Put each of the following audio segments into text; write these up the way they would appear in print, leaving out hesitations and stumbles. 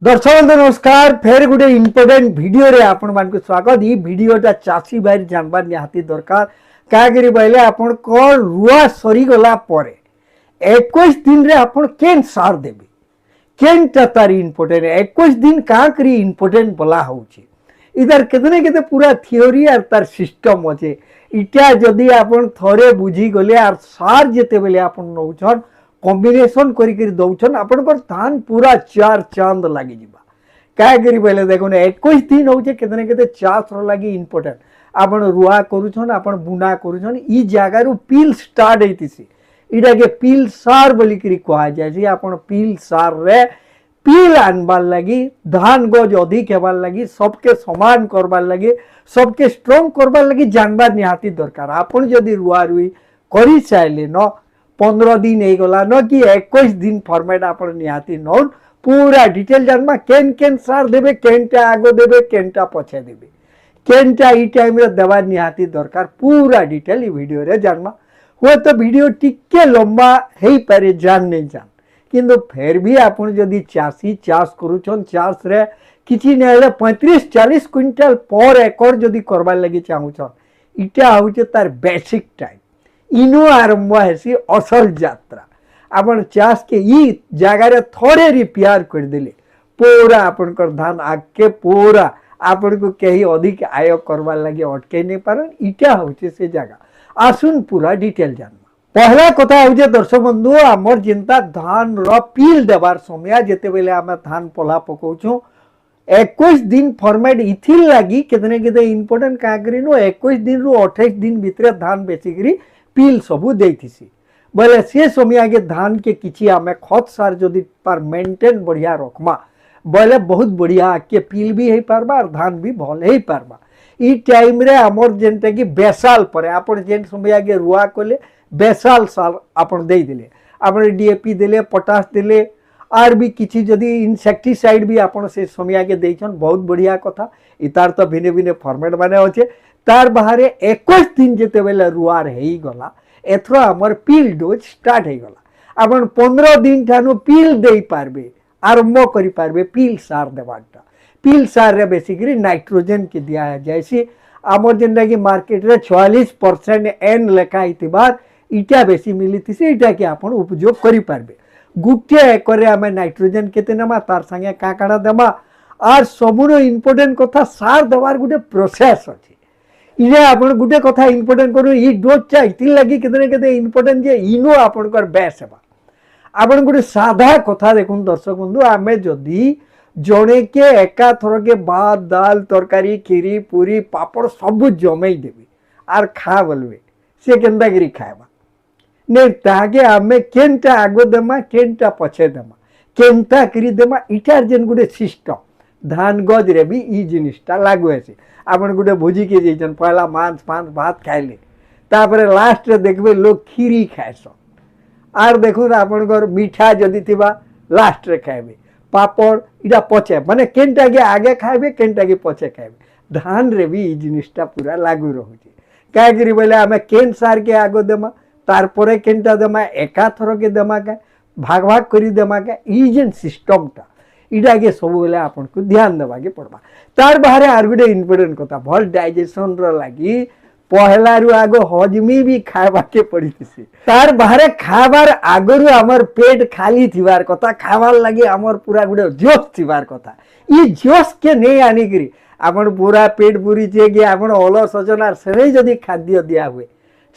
दर्शक बंधु नमस्कार। फेर गोटे इम्पोर्टेंट वीडियो रे आपण मान को स्वागत। ई वीडियोटा चाषी भाई जानबार निहाती दरकार क्या बोले आपण को रुआ सरी गला परे 21 दिन रे आपण केन सार देबे केनटा तार इम्पोर्टेंट 21 दिन का करी इम्पोर्टेंट बोला होची। इधर केतने केते पूरा थियोरी और तार सिस्टम अच्छे। इटा जदि आपण थरे बुझी गले और सार जेते बेले आपण नौछन कॉम्बिनेशन करी दौन आपंकर धान पूरा चार चांद लगी जा क्या करी बोले देखो 21 दिन हो केतने केते चाष लगी इम्पोर्टेंट आपण रुआ करुछन आपण बुना करुछन ई जगार पिल स्टार्ट होती इटा के पिल सार बोलिकी कह जाए। आपण पिल सार रे पिल आनबार लगी धान गज अधिक होबार लगी सबके समान करबार लगी सबके स्ट्रॉन्ग करबार लगी जानबार निहाती दरकार। आपण जदि रुआ रुई करी चाहले न 15 दिन हो गला न कि 21 दिन फॉर्मेट आप निहाती नौन पूरा डिटेल जानमा केन केन सार देबे केनटा आगो देबे केनटा पछे देबे केनटा ई टाइम रे देवा निहाती दरकार पूरा डिटेल ई वीडियो रे जानमा। हुए तो वीडियो टिके लंबा हेई पारे जान नहीं जान किंतु फिर भी आपण जदि चासी चाष करूछन चाष रे किछि नै हेले 35-40 क्विंटल पर एकड़ जदि करबार लागि चाहूछन इटा होचे तार बेसिक टाइम इनो आरंभ है असल यात्रा। आपण चाष के ई जगार थोड़े रिपेयर कर देले पूरा आपनकर धान आगे पूरा आपण को कहीं अधिक आय करवार लगे अटके नहीं पारन इटा होचे से जगह आसुन पूरा डिटेल जानवा। पहला कथा होचे दर्शक बंधु आमर जिंता धान रो पिल देवार समय जेते बेले आमे धान पला पकाउछु 21 दिन फॉर्मेट इथिल लगी केतने केते इंपोर्टेंट का करिनो 21 दिन रु 28 दिन भितरे धान बेसिकरी पिल सबू देसी बोले से समय आगे धान के किछि आमे खत सार जदि पर मेंटेन बढ़िया रखमा बोले बहुत बढ़िया आके पिल भी हो पारबा और धान भी भल हो पारबा। ई टाइम रे हमर जेनटा कि बेसाल परे आपण जेन समय आगे रुआ कले बेसाल साल आपण दे दिले आपण डीएपी दिले पोटास दिले आर भी किछि जदि इनसेक्टिसाइड भी आपण से समय आगे देछन बहुत बढ़िया कथा। इतार तो भिन्न भिन्न फॉर्मेट माने होचे तार बाहर 21 दिन जेते बेले रुआर हेई गला एथरो हमर पिल डोज स्टार्ट हे गला आपण 15 दिन ठानु पिल देई पारबे आरंभ करि पारबे पिल सार देबाटा। पिल सार रे बेसिकली नाइट्रोजन के दिया जैसे हमर जेंडा कि मार्केट रे 44% एन लेखा इतिबार इटा बेसी मिलिति से इटा के आपण उपयोग करि पारबे। गुटे एकरे हमें नाइट्रोजन केते नमा तार संगे का काडा देमा आर सबुरो इंपोर्टेंट कथा सार देवार गुटे प्रोसेस अछि। इने आपण गुटे कथा इंपोर्टेंट करू ई डोज चा इति लगी केतने केते इंपोर्टेंट जे इनो आपनकर बेस हेबा। आपण गुटे साधा कथा देखुन दर्शक बंधु आमे जदी जणे के एका थर के भात दाल तरकारी खीरी पूरी पापड़ सब जमई देबे आर खा बोलबे से केंदा गिरी खाएबा ने तागे आमे केनटा आगो देमा केनटा पछे देमा केनटा करी देमा इटार जेन गुटे सिस्टम धान गज रे भी ई जिनिसटा लागू है। आपण गुटे भोजी के जैसन पहला मांस फांस भात खाइले तापर लास्ट रे देखबे लोग खीरी खाएसन आर देखो आपनकर मीठा जदि थिबा लास्ट रे खाइबे पापड़ इटा पछे माने केनटा के आगे खाइबे केनटा के पछे खाइबे धान रे भी ई जिनिसटा पूरा लागू रहउची। काय करी बोले हमें केन सार के आगो देमा तार परे केनटा देमा एका थर के देमा का भाग भाग करी देमा का ई जेन सिस्टमटा इटा के सब बेले आपन को ध्यान देवा के पड़बा। तार बाहर आर गुटे इम्पोर्टेंट कथा भल डाइजेशन रो लागि पहला रु आगो हजमी भी खावा के पड़ीसी तार बाहर खाबार आगरु हमर पेट खाली थिबार कथा खाबार लागि हमर पूरा गुटे जोश थिबार कथा ई जोश के नै आनी करी आपन पूरा पेट पूरी जे के आपन अलस सजनार सरे जदी खाद्य दिया हुए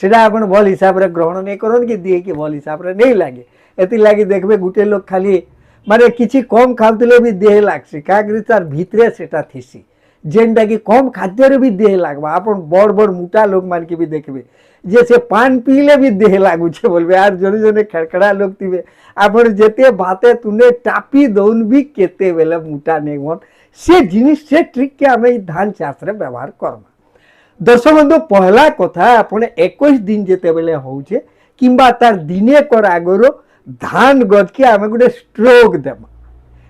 सेटा आपन भल हिसाब रे ग्रहण नै करन कि दिए के भल हिसाब रे नै लागे एति लागि देखबे गुटे लोग खाली माने किछि कम खाउतले भी देह लागसी का करी तार भितरे सेटा थिसी जेनटा कि कम खाद्य रे भी देह लागबा। आपण बड़ बड़ मोटा लोग मान के भी देखबे जैसे पान पीले भी देह लागू छे बोलबे यार जने जने खड़खड़ा लोग थिबे आपण जेते भाते तुने टापी दउन भी केते बेले मोटा नै होन से जिनिस से ट्रिक के हमें धान चाष रे व्यवहार करमा। दर्शक बंधु पहला कथा आपण 21 दिन जेते बेले होउछे किंबा तार दिने कर आगरो धान गज के आमे गुटे स्ट्रोक देमा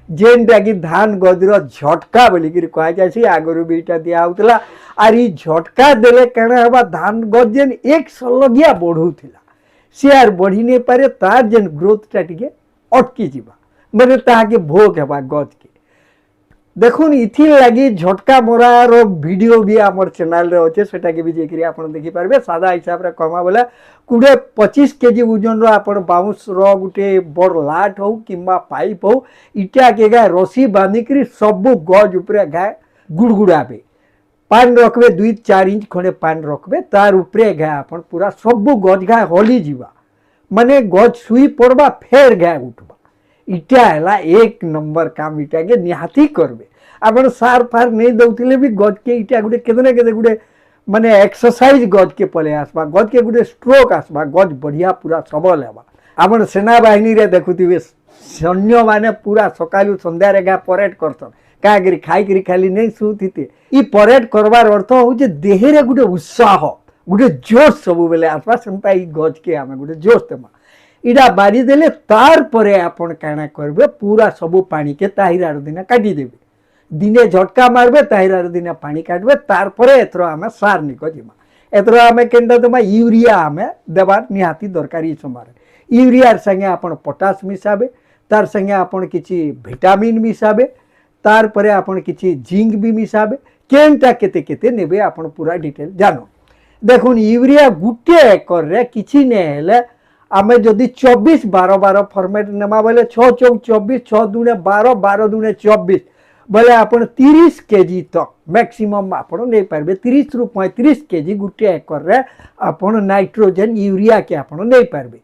जेनटा कि धान गजर झटका बोलिकी कह जाए आगरू भी इटा दिया होतला आर ई झटका देले कण हबा धान गज जेन एक सलगिया बढ़ुथिला से आर बढ़ी नहीं पारे तार जेन ग्रोथटा टिके अटकी जीवा माने ताके भोग हेबा गज के देखुन इथि लगी झटका मोरार वीडियो भी आमर चैनल रे अच्छे सेटा के भी जेकरी आपण देखि पारबे सादा हिसाब रे कमा बोले 20-25 केजी ओजन रो आपण बाउंस रो गुटे बड़ लाट हो किंबा पाइप हो इटा के गाय रसी बांधी करी सब गज ऊपर गाय गुड़गुड़ाबे पान रखबे 2-4 इंच खंडे पान रखबे तार ऊपर गाय आपण पूरा सब गज गाय हली जीवा माने गज सुई पड़बा फेर गाय उठबा इटा है एक नंबर काम इटा के निहाती करबे आपण सार फार नहीं दउथिले भी गज के इटा गुटे केदने केदे गुटे माने एक्सरसाइज गज के पले आसबा गज के गुटे स्ट्रोक आसबा गज बढ़िया पूरा सबल हेबा आपण सेना बाहिनी रे देखुथिबे सैन्य माने पूरा सकालू संध्या रे गा परेड करसन कागिरी खाई करी खाली नहीं सुथिते ई परेड करबार अर्थ होचे देह रे गुटे उत्साह गुटे जोश सब बेले आसबा संता ई गज के आमे गुटे जोश देमा इटा बारी देले तार परे आपण काना करबे पूरा सब पानी के ताहिरार दिन काटी देबे दिने झटका मारबे ताहिरार दिन पानी काटबे तार परे एथर आमे सार निको जिमा एथर आमे केंडा तमा यूरिया आमे देबार निहाती दरकारी समारे यूरियार संगे आपण पोटास मिसाबे तार संगे आपण किछि विटामिन मिसाबे तार परे आपण किछि जिंक भी मिसाबे केनटा केते केते नेबे आपण पूरा डिटेल जानो देखुन यूरिया गुटे एकर रे किछि ने हेले आमे जदि 24-12 फॉर्मेट नेमा बोले 6-4-24 6-2-12 12-2-24 बोले आपण 30 केजी तक मैक्सिमम आपण नहीं पारबे 30 रु 35 केजी गुटे एकर रे आपण नाइट्रोजन यूरिया के आपण नहीं पारबे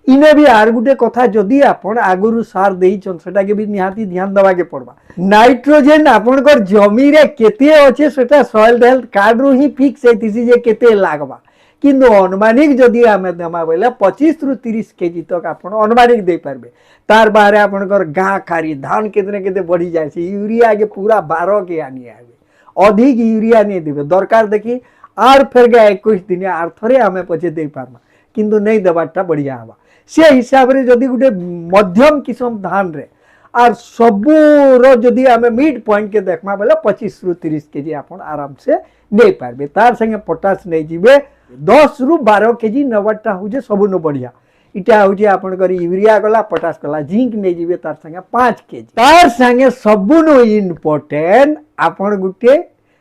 इने भी आर गुटे कथा जदि आपण आगुरु सार देइछन सेटा के भी निहाती ध्यान दबा के पड़बा नाइट्रोजन आपण कर जमी रे केते अछि सेटा सॉइल हेल्थ कार्ड रु ही फिक्स हेतिसी जे केते लागबा किंतु अनुमानिक जदि आमे देमा बोले 25 रु 30 केजी तक आपण अनुमानिक दे पारबे तार बारे आपण कर गां खारी धान केतने केते बढ़ी जाय छै यूरिया के पूरा 12 के आनी आबे अधिक यूरिया नहीं देबे दरकार देखि आर फेर गा 21 दिन आर थरे आमे पछे दे पारमा किंतु नहीं देबाटा बढ़िया हवा से हिसाब रे जदि गुटे मध्यम किस्म धान रे आर सबुर जदि आमे मिड पॉइंट के देखमा बोले 25 रु 30 केजी आपण आराम से नहीं पारबे तार संगे पोटास नहीं जीबे 10 रु 12 केजी नवटा होजे सबुनो बढ़िया इटा होजे आपण कर यूरिया गला पोटास गला जिंक नहीं जीबे तार संगे 5 केजी तार संगे सबुनो इम्पोर्टेंट आपण गुटे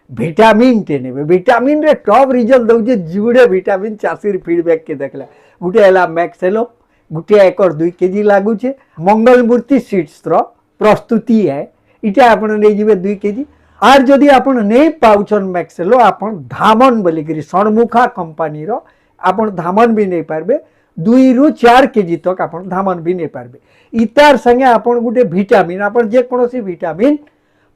विटामिन टे नेबे विटामिन रे टॉप रिजल्ट दउजे जुड़े विटामिन चासीर फीडबैक के देखला गुटे हला मैक्सेलो गुटे एकर 2 केजी लागू छे मंगल मूर्ति सीड्स रो प्रस्तुति है इटा आपण नहीं जीबे 2 केजी आर जदि आपण नहीं पाउछन मैक्सेलो आपण धामन बोली करी सणमुखा कंपनी रो आपण धामन भी नहीं पारबे 2 रु 4 केजी तक आपण धामन भी नहीं पारबे इतार संगे आपण गुटे विटामिन आपण जे कोनोसी विटामिन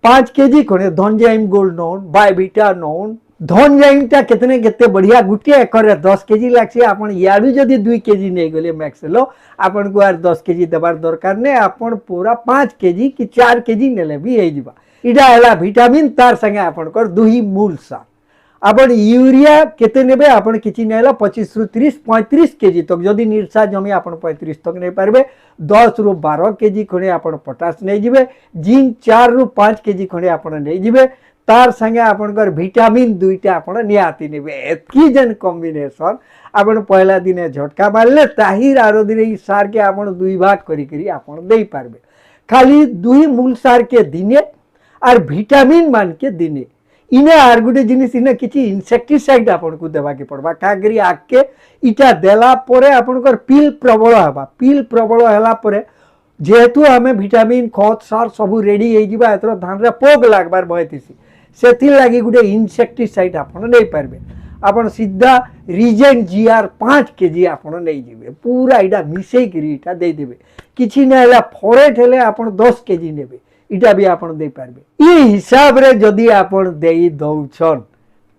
5 केजी कोने धनजाइम गोल्ड नोन बायविटा नोन धनजाइमटा केतने केते बढ़िया गुटे एकर 10 केजी लागछे आपण याडू जदि 2 केजी नहीं गले मैक्सेलो आपण को आर 10 केजी देबार दरकार ने आपण पूरा 5 केजी कि 4 केजी नेले भी हे जिबा इटा हला विटामिन तार संगे आपण कर दुही मूल सार आपण यूरिया केते नेबे आपण किछि नेला 25 रु 30 35 केजी तक जदि निर्सा जमी आपण 35 तक नै पारबे 10 रु 12 केजी खणे आपण पोटास नै जिबे जिंक 4 रु 5 केजी खणे आपण नै जिबे तार संगे आपण कर विटामिन दुईटा आपण नियाती नेबे एतकी जन कॉम्बिनेशन आपण पहला दिने झटका मारले ताहिर आरो दिने ई सार के आपण दुई भाग करी करी आपण देई पारबे खाली दुई मूल सार के दिने आर विटामिन मान के दिने इने आर गुटे जिनिस इने किछि इंसेक्टिसाइड आपन को देबा के पड़बा कागरी आके इटा देला परे आपन कर पील प्रबल हबा पील प्रबल हला परे जेहेतु हमें विटामिन खत सार सब रेडी हे जिबा एतर धान रे पोग लागबार भयतिसी सेथि लागि गुटे इंसेक्टिसाइड आपन नै पारबे आपन सीधा रीजेंट जीआर 5 केजी आपन नै जिबे पूरा इडा मिसै करी इटा दे देबे किछि नै हला फॉरेट हेले आपन 10 केजी नेबे इटा भी आपण दे पारबे ई हिसाब रे जदी आपण देई दउछन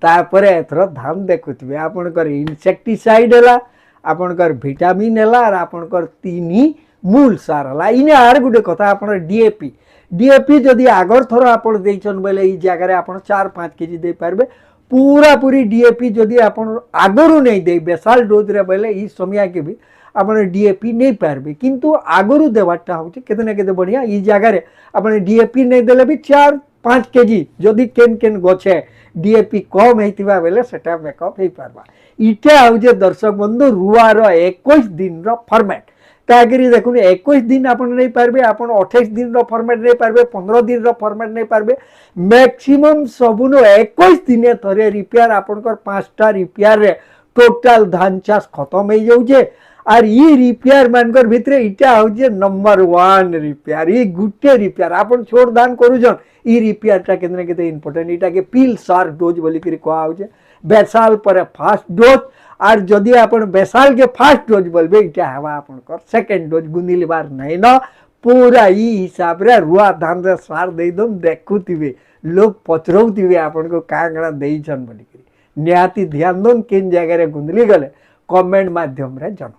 तापरे एथरो धान देखुतबे आपण कर इंसेक्टिसाइड हला आपण कर विटामिन हला और आपण कर तीनी मूल सार हला इने आर गुटे कथा आपण डीएपी डीएपी जदी आगर थरो आपण देइछन बेले ई जगह रे आपण 4-5 केजी दे पारबे पूरा पूरी डीएपी जदी आपण आगरु नै देई बेसाल डोज रे बेले ई समिया के भी आपण डीएपी नहीं पारबे किंतु आगरु देवाटा होचे केतने केते बढ़िया ई जगह रे आपण डीएपी नहीं देले भी 4-5 केजी जदी केन केन गछे डीएपी कम हेतिबा बेले सेटा मेकअप हे पारबा इटा होजे दर्शक बंधु रुआ रो 21 दिन रो फॉर्मेट କାହିଁକି ଦେଖୁନ 21 दिन ଆପଣ ନେଇପାରିବେ, ଆପଣ 28 ଦିନର ଫର୍ମାଟ୍ ନେଇପାରିବେ, 15 ଦିନର ଫର୍ମାଟ୍ ନେଇପାରିବେ। ମ୍ୟାକ୍ସିମମ୍ ସବୁନୁ 21 ଦିନେ ଥରେ ରିପେୟାର ଆପଣଙ୍କର 5ଟା ରିପେୟାରରେ टोटाल धान चाष खत्म हो जाऊे। और ये रिपेयर मानकर भितर इटा हूँ नंबर 1 रिपेयर। ये गुटे रिपेयर आप छोट धान करुन ये रिपेयरटा के इम्पोर्टेंट इटा के पिल सार डोज बोलिक कहुचे बेसाल पर फास्ट डोज। और जदि आप बेसाल के फास्ट डोज बोलबे इटा हवा आप सेकेंड डोज गुंदिलबार नहीं न पूरा ई हिसाब रे रुआ धान रे सार दे दम देखुवे लोग पचरौवे आपन को कांगड़ा देइछन बोलिक निहाती ध्यान दन किन जगह गुंदली गले कमेंट माध्यम रे जन।